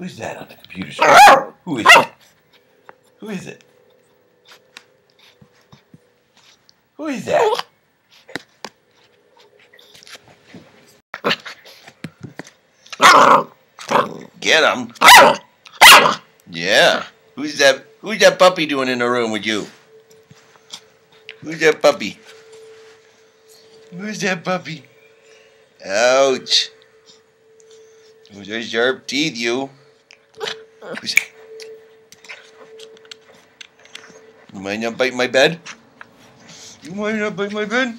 Who's that on the computer screen? Who is it? Who is it? Who is that? Get him. Yeah. Who's that? Who's that puppy doing in the room with you? Who's that puppy? Who's that puppy? Ouch. Those are sharp teeth, you. Who's that? You might not bite my bed? You might not bite my bed?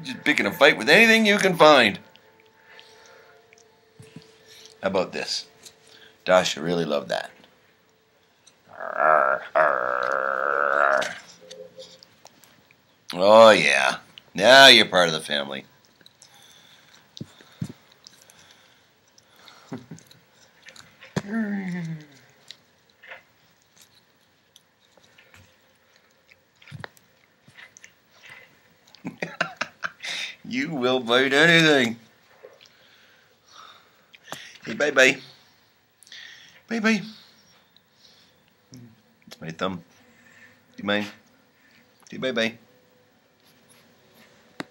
Just picking a fight with anything you can find. How about this? Dasha really loved that. Oh yeah. Now you're part of the family. You will bite anything. Hey, bye-bye. Bye-bye. It's my thumb. Do you mind? Say bye-bye.